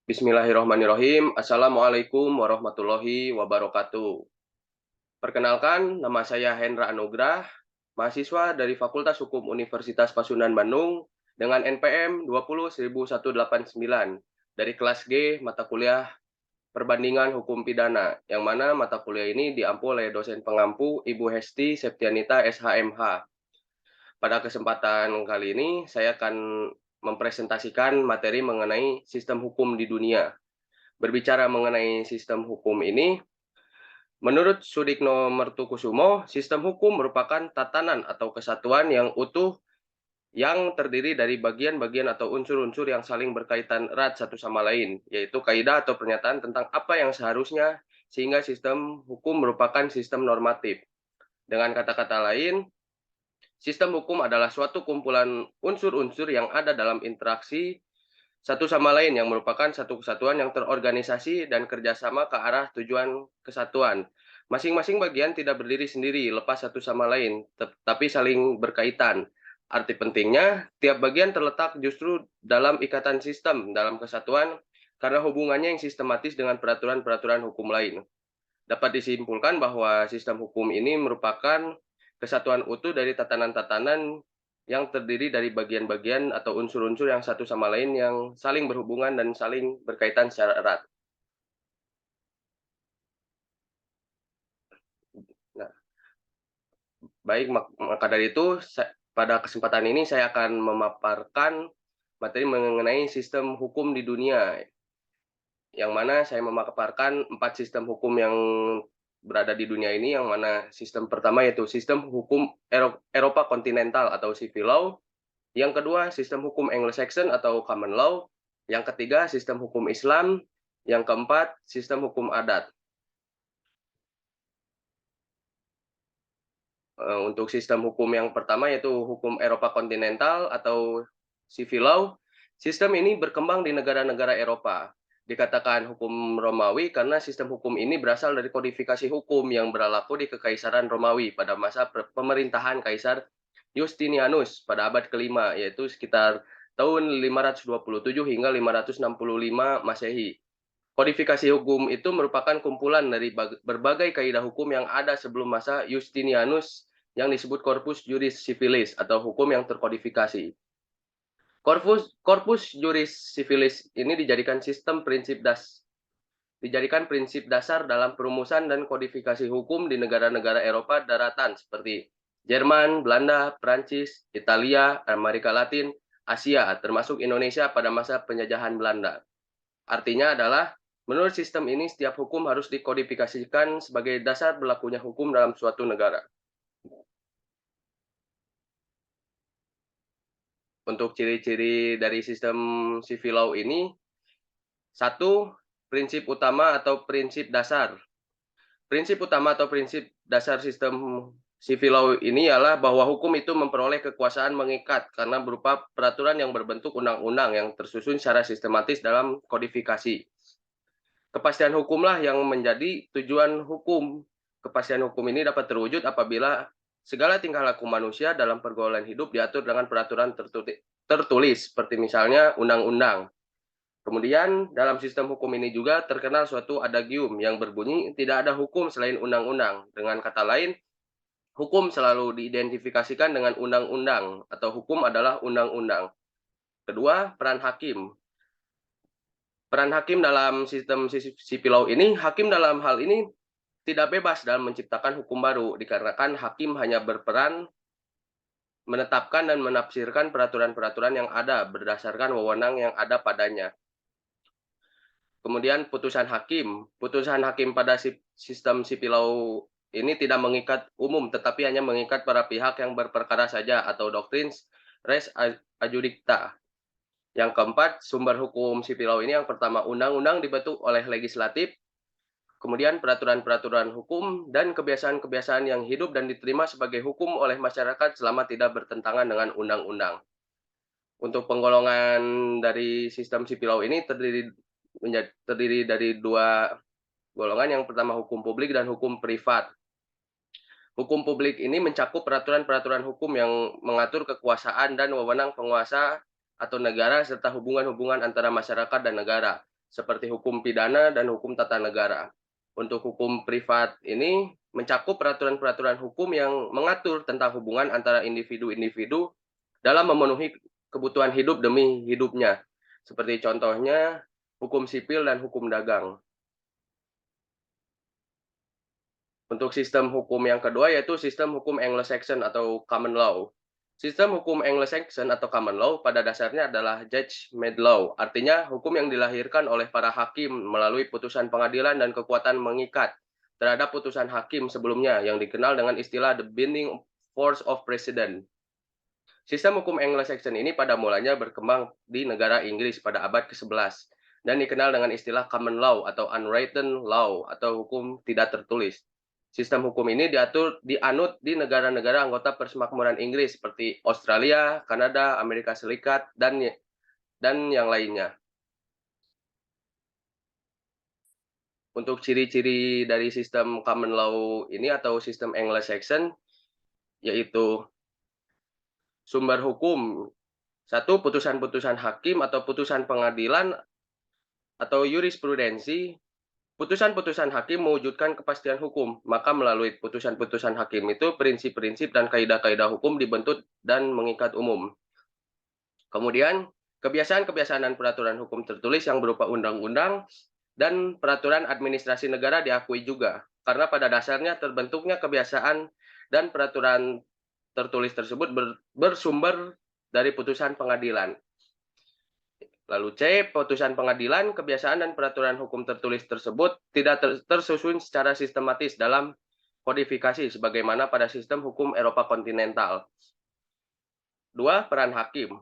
Bismillahirrahmanirrahim. Assalamualaikum warahmatullahi wabarakatuh. Perkenalkan, nama saya Hendra Anugrah, mahasiswa dari Fakultas Hukum Universitas Pasundan Bandung dengan NPM 20.189 dari kelas G mata kuliah Perbandingan Hukum Pidana, yang mana mata kuliah ini diampu oleh dosen pengampu Ibu Hesti Septianita SHMH. Pada kesempatan kali ini, saya akan mempresentasikan materi mengenai sistem hukum di dunia. Berbicara mengenai sistem hukum ini, menurut Sudikno Mertukusumo, sistem hukum merupakan tatanan atau kesatuan yang utuh yang terdiri dari bagian-bagian atau unsur-unsur yang saling berkaitan erat satu sama lain, yaitu kaidah atau pernyataan tentang apa yang seharusnya, sehingga sistem hukum merupakan sistem normatif. Dengan kata-kata lain, sistem hukum adalah suatu kumpulan unsur-unsur yang ada dalam interaksi satu sama lain yang merupakan satu kesatuan yang terorganisasi dan kerjasama ke arah tujuan kesatuan. Masing-masing bagian tidak berdiri sendiri, lepas satu sama lain, tapi saling berkaitan. Arti pentingnya, tiap bagian terletak justru dalam ikatan sistem, dalam kesatuan, karena hubungannya yang sistematis dengan peraturan-peraturan hukum lain. Dapat disimpulkan bahwa sistem hukum ini merupakan kesatuan utuh dari tatanan-tatanan yang terdiri dari bagian-bagian atau unsur-unsur yang satu sama lain yang saling berhubungan dan saling berkaitan secara erat. Nah, baik, maka dari itu pada kesempatan ini saya akan memaparkan materi mengenai sistem hukum di dunia, yang mana saya memaparkan 4 sistem hukum yang berada di dunia ini, yang mana sistem pertama yaitu sistem hukum Eropa kontinental atau civil law, yang kedua sistem hukum Anglo-Saxon atau common law, yang ketiga sistem hukum Islam, yang keempat sistem hukum adat. Untuk sistem hukum yang pertama yaitu hukum Eropa kontinental atau civil law, sistem ini berkembang di negara-negara Eropa. Dikatakan hukum Romawi karena sistem hukum ini berasal dari kodifikasi hukum yang berlaku di Kekaisaran Romawi pada masa pemerintahan Kaisar Justinianus pada abad kelima, yaitu sekitar tahun 527 hingga 565 Masehi. Kodifikasi hukum itu merupakan kumpulan dari berbagai kaidah hukum yang ada sebelum masa Justinianus yang disebut Corpus Juris Civilis atau hukum yang terkodifikasi. Corpus Juris Civilis ini dijadikan prinsip dasar dalam perumusan dan kodifikasi hukum di negara-negara Eropa daratan seperti Jerman, Belanda, Prancis, Italia, Amerika Latin, Asia, termasuk Indonesia pada masa penjajahan Belanda. Artinya adalah, menurut sistem ini setiap hukum harus dikodifikasikan sebagai dasar berlakunya hukum dalam suatu negara. Untuk ciri-ciri dari sistem civil law ini, satu, prinsip utama atau prinsip dasar. Prinsip utama atau prinsip dasar sistem civil law ini ialah bahwa hukum itu memperoleh kekuasaan mengikat karena berupa peraturan yang berbentuk undang-undang yang tersusun secara sistematis dalam kodifikasi. Kepastian hukumlah yang menjadi tujuan hukum. Kepastian hukum ini dapat terwujud apabila segala tingkah laku manusia dalam pergaulan hidup diatur dengan peraturan tertulis, seperti misalnya undang-undang. Kemudian dalam sistem hukum ini juga terkenal suatu adagium yang berbunyi tidak ada hukum selain undang-undang. Dengan kata lain, hukum selalu diidentifikasikan dengan undang-undang atau hukum adalah undang-undang. Kedua, peran hakim. Peran hakim dalam sistem sipil law ini, hakim dalam hal ini tidak bebas dalam menciptakan hukum baru, dikarenakan hakim hanya berperan menetapkan dan menafsirkan peraturan-peraturan yang ada berdasarkan wewenang yang ada padanya. Kemudian putusan hakim pada sistem sipil law ini tidak mengikat umum, tetapi hanya mengikat para pihak yang berperkara saja atau doktrin res adjudicta. Yang keempat, sumber hukum sipil law ini yang pertama, undang-undang dibentuk oleh legislatif, kemudian peraturan-peraturan hukum dan kebiasaan-kebiasaan yang hidup dan diterima sebagai hukum oleh masyarakat selama tidak bertentangan dengan undang-undang. Untuk penggolongan dari sistem sipil law ini terdiri dari dua golongan. Yang pertama hukum publik dan hukum privat. Hukum publik ini mencakup peraturan-peraturan hukum yang mengatur kekuasaan dan wewenang penguasa atau negara serta hubungan-hubungan antara masyarakat dan negara. seperti hukum pidana dan hukum tata negara. Untuk hukum privat ini mencakup peraturan-peraturan hukum yang mengatur tentang hubungan antara individu-individu dalam memenuhi kebutuhan hidup demi hidupnya. Seperti contohnya hukum sipil dan hukum dagang. Untuk sistem hukum yang kedua yaitu sistem hukum Anglo-Saxon atau common law. Sistem hukum Anglo-Saxon atau common law pada dasarnya adalah judge-made law, artinya hukum yang dilahirkan oleh para hakim melalui putusan pengadilan dan kekuatan mengikat terhadap putusan hakim sebelumnya yang dikenal dengan istilah the binding force of precedent. Sistem hukum Anglo-Saxon ini pada mulanya berkembang di negara Inggris pada abad ke-11 dan dikenal dengan istilah common law atau unwritten law atau hukum tidak tertulis. Sistem hukum ini dianut di negara-negara anggota Persemakmuran Inggris seperti Australia, Kanada, Amerika Serikat, dan yang lainnya. Untuk ciri-ciri dari sistem common law ini atau sistem Anglo-Saxon yaitu sumber hukum. Satu, putusan-putusan hakim atau putusan pengadilan atau jurisprudensi. Putusan-putusan hakim mewujudkan kepastian hukum, maka melalui putusan-putusan hakim itu prinsip-prinsip dan kaidah-kaidah hukum dibentuk dan mengikat umum. Kemudian, kebiasaan-kebiasaan dan peraturan hukum tertulis yang berupa undang-undang dan peraturan administrasi negara diakui juga, karena pada dasarnya terbentuknya kebiasaan dan peraturan tertulis tersebut bersumber dari putusan pengadilan. Lalu C, putusan pengadilan, kebiasaan dan peraturan hukum tertulis tersebut tidak tersusun secara sistematis dalam kodifikasi sebagaimana pada sistem hukum Eropa kontinental. 2, peran hakim.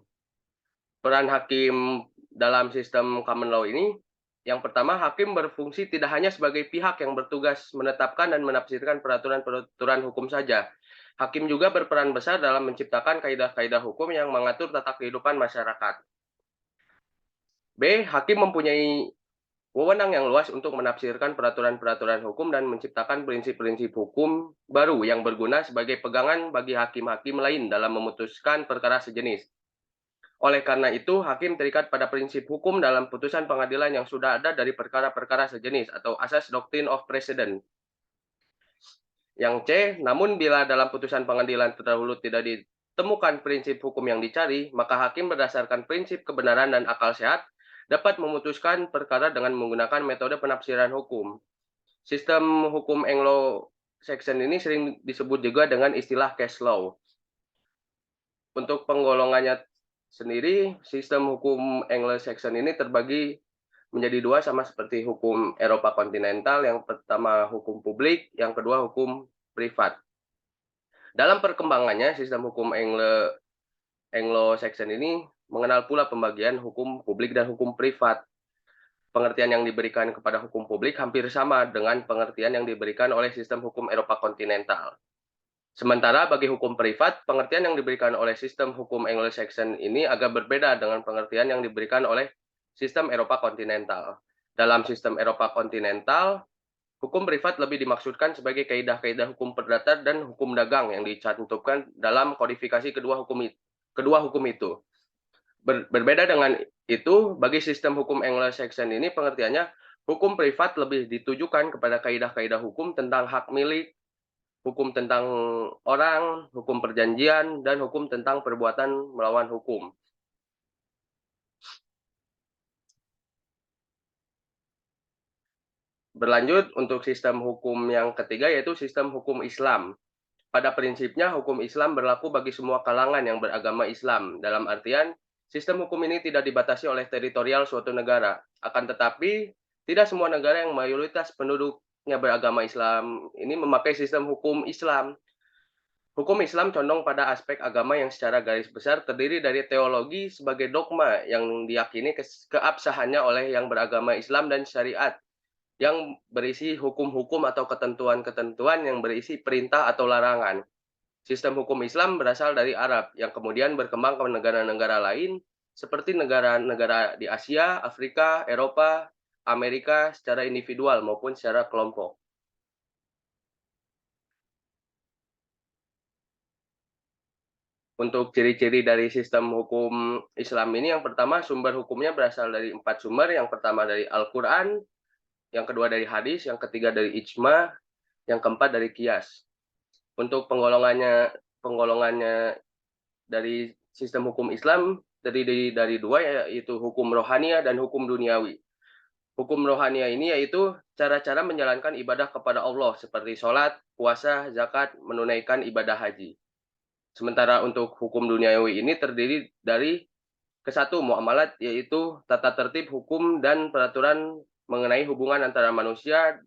Peran hakim dalam sistem common law ini, yang pertama, hakim berfungsi tidak hanya sebagai pihak yang bertugas menetapkan dan menafsirkan peraturan-peraturan hukum saja. Hakim juga berperan besar dalam menciptakan kaidah-kaidah hukum yang mengatur tata kehidupan masyarakat. B, hakim mempunyai wewenang yang luas untuk menafsirkan peraturan-peraturan hukum dan menciptakan prinsip-prinsip hukum baru yang berguna sebagai pegangan bagi hakim-hakim lain dalam memutuskan perkara sejenis. Oleh karena itu, hakim terikat pada prinsip hukum dalam putusan pengadilan yang sudah ada dari perkara-perkara sejenis atau asas doctrine of precedent. Yang C, namun bila dalam putusan pengadilan terdahulu tidak ditemukan prinsip hukum yang dicari, maka hakim berdasarkan prinsip kebenaran dan akal sehat dapat memutuskan perkara dengan menggunakan metode penafsiran hukum. Sistem hukum Anglo-Saxon ini sering disebut juga dengan istilah case law. Untuk penggolongannya sendiri, sistem hukum Anglo-Saxon ini terbagi menjadi dua sama seperti hukum Eropa kontinental, yang pertama hukum publik, yang kedua hukum privat. Dalam perkembangannya, sistem hukum Anglo-Saxon ini mengenal pula pembagian hukum publik dan hukum privat. Pengertian yang diberikan kepada hukum publik hampir sama dengan pengertian yang diberikan oleh sistem hukum Eropa kontinental. Sementara bagi hukum privat, pengertian yang diberikan oleh sistem hukum Anglo-Saxon ini agak berbeda dengan pengertian yang diberikan oleh sistem Eropa kontinental. Dalam sistem Eropa kontinental, hukum privat lebih dimaksudkan sebagai kaidah-kaidah hukum perdata dan hukum dagang yang dicantumkan dalam kodifikasi kedua hukum itu. Berbeda dengan itu, bagi sistem hukum Anglo-Saxon ini pengertiannya hukum privat lebih ditujukan kepada kaidah-kaidah hukum tentang hak milik, hukum tentang orang, hukum perjanjian, dan hukum tentang perbuatan melawan hukum. Berlanjut untuk sistem hukum yang ketiga yaitu sistem hukum Islam. Pada prinsipnya, hukum Islam berlaku bagi semua kalangan yang beragama Islam. Dalam artian, sistem hukum ini tidak dibatasi oleh teritorial suatu negara. Akan tetapi, tidak semua negara yang mayoritas penduduknya beragama Islam ini memakai sistem hukum Islam. Hukum Islam condong pada aspek agama yang secara garis besar terdiri dari teologi sebagai dogma yang diyakini keabsahannya oleh yang beragama Islam dan syariat yang berisi hukum-hukum atau ketentuan-ketentuan yang berisi perintah atau larangan. Sistem hukum Islam berasal dari Arab yang kemudian berkembang ke negara-negara lain seperti negara-negara di Asia, Afrika, Eropa, Amerika secara individual maupun secara kelompok. Untuk ciri-ciri dari sistem hukum Islam ini, yang pertama sumber hukumnya berasal dari 4 sumber. Yang pertama dari Al-Quran, yang kedua dari hadis, yang ketiga dari ijma, yang keempat dari qiyas. Untuk penggolongannya dari sistem hukum Islam terdiri dari dua, yaitu hukum rohania dan hukum duniawi. Hukum rohania ini yaitu cara-cara menjalankan ibadah kepada Allah seperti sholat, puasa, zakat, menunaikan ibadah haji. Sementara untuk hukum duniawi ini terdiri dari kesatu muamalat, yaitu tata tertib hukum dan peraturan mengenai hubungan antara manusia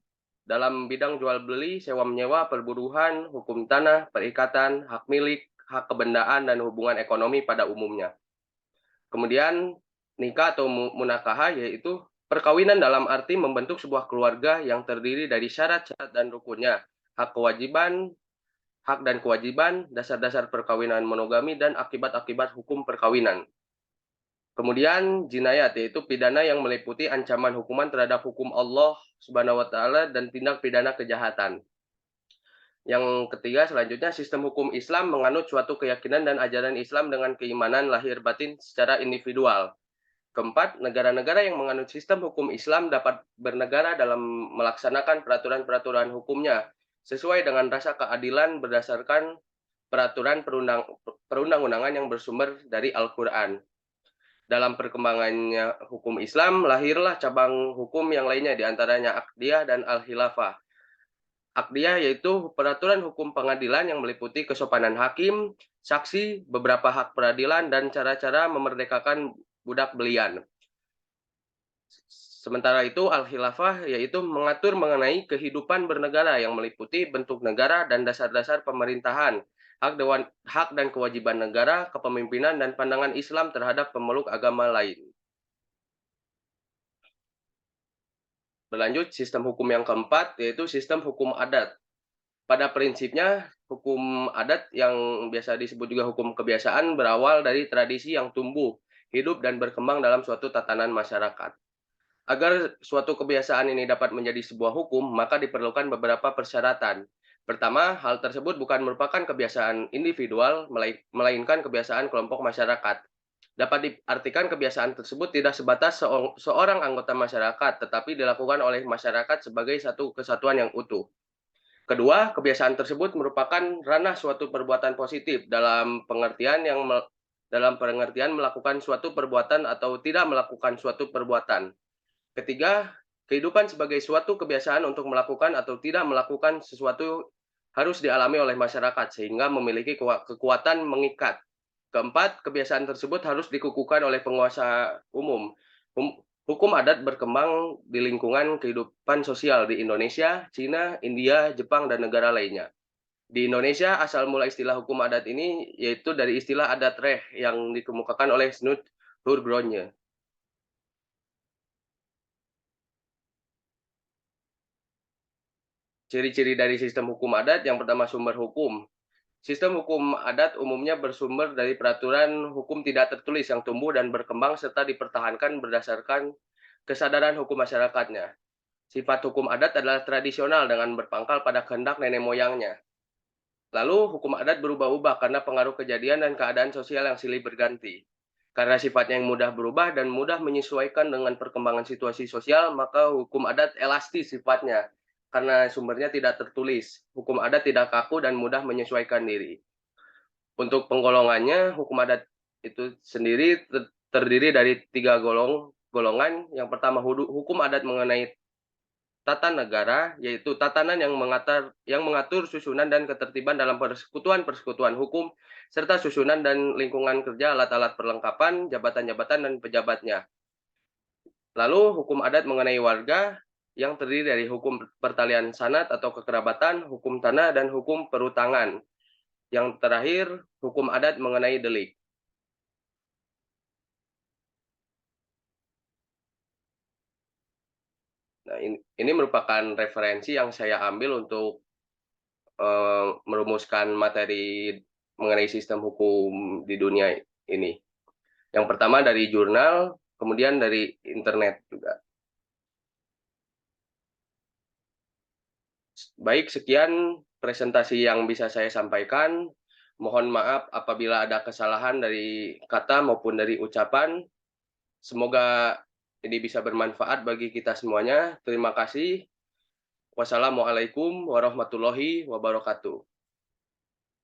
dalam bidang jual beli, sewa menyewa, perburuhan, hukum tanah, perikatan, hak milik, hak kebendaan, dan hubungan ekonomi pada umumnya. Kemudian nikah atau munakaha yaitu perkawinan dalam arti membentuk sebuah keluarga yang terdiri dari syarat-syarat dan rukunnya, hak kewajiban, hak dan kewajiban, dasar-dasar perkawinan monogami, dan akibat-akibat hukum perkawinan. Kemudian jinayat yaitu pidana yang meliputi ancaman hukuman terhadap hukum Allah Subhanahu wa taala dan tindak pidana kejahatan. Yang ketiga selanjutnya, sistem hukum Islam menganut suatu keyakinan dan ajaran Islam dengan keimanan lahir batin secara individual. Keempat, negara-negara yang menganut sistem hukum Islam dapat bernegara dalam melaksanakan peraturan-peraturan hukumnya sesuai dengan rasa keadilan berdasarkan peraturan perundang-undangan yang bersumber dari Al-Quran. Dalam perkembangannya hukum Islam, lahirlah cabang hukum yang lainnya, diantaranya Aqdiyah dan Al-Khilafah. Aqdiyah yaitu peraturan hukum pengadilan yang meliputi kesopanan hakim, saksi, beberapa hak peradilan, dan cara-cara memerdekakan budak belian. Sementara itu, Al-Khilafah yaitu mengatur mengenai kehidupan bernegara yang meliputi bentuk negara dan dasar-dasar pemerintahan, hak dan kewajiban negara, kepemimpinan, dan pandangan Islam terhadap pemeluk agama lain. Berlanjut, sistem hukum yang keempat yaitu sistem hukum adat. Pada prinsipnya, hukum adat yang biasa disebut juga hukum kebiasaan berawal dari tradisi yang tumbuh, hidup, dan berkembang dalam suatu tatanan masyarakat. Agar suatu kebiasaan ini dapat menjadi sebuah hukum, maka diperlukan beberapa persyaratan. Pertama, hal tersebut bukan merupakan kebiasaan individual, melainkan kebiasaan kelompok masyarakat. Dapat diartikan kebiasaan tersebut tidak sebatas seorang anggota masyarakat, tetapi dilakukan oleh masyarakat sebagai satu kesatuan yang utuh. Kedua, kebiasaan tersebut merupakan ranah suatu perbuatan positif dalam pengertian melakukan suatu perbuatan atau tidak melakukan suatu perbuatan. Ketiga, kehidupan sebagai suatu kebiasaan untuk melakukan atau tidak melakukan sesuatu harus dialami oleh masyarakat sehingga memiliki kekuatan mengikat. Keempat, kebiasaan tersebut harus dikukuhkan oleh penguasa umum. Hukum adat berkembang di lingkungan kehidupan sosial di Indonesia, Cina, India, Jepang, dan negara lainnya. Di Indonesia, asal mula istilah hukum adat ini yaitu dari istilah adat reh yang dikemukakan oleh Snud Hurgronje. Ciri-ciri dari sistem hukum adat, yang pertama sumber hukum. Sistem hukum adat umumnya bersumber dari peraturan hukum tidak tertulis yang tumbuh dan berkembang serta dipertahankan berdasarkan kesadaran hukum masyarakatnya. Sifat hukum adat adalah tradisional dengan berpangkal pada kehendak nenek moyangnya. Lalu hukum adat berubah-ubah karena pengaruh kejadian dan keadaan sosial yang silih berganti. Karena sifatnya yang mudah berubah dan mudah menyesuaikan dengan perkembangan situasi sosial, maka hukum adat elastis sifatnya. Karena sumbernya tidak tertulis, hukum adat tidak kaku dan mudah menyesuaikan diri. Untuk penggolongannya, hukum adat itu sendiri terdiri dari tiga golongan. Yang pertama, hukum adat mengenai tata negara, yaitu tatanan yang mengatur susunan dan ketertiban dalam persekutuan-persekutuan hukum, serta susunan dan lingkungan kerja, alat-alat perlengkapan, jabatan-jabatan, dan pejabatnya. Lalu hukum adat mengenai warga, yang terdiri dari hukum pertalian sanad atau kekerabatan, hukum tanah, dan hukum perutangan. Yang terakhir, hukum adat mengenai delik. Nah, ini merupakan referensi yang saya ambil untuk merumuskan materi mengenai sistem hukum di dunia ini. Yang pertama dari jurnal, kemudian dari internet juga. Baik, sekian presentasi yang bisa saya sampaikan. Mohon maaf apabila ada kesalahan dari kata maupun dari ucapan. Semoga ini bisa bermanfaat bagi kita semuanya. Terima kasih. Wassalamualaikum warahmatullahi wabarakatuh.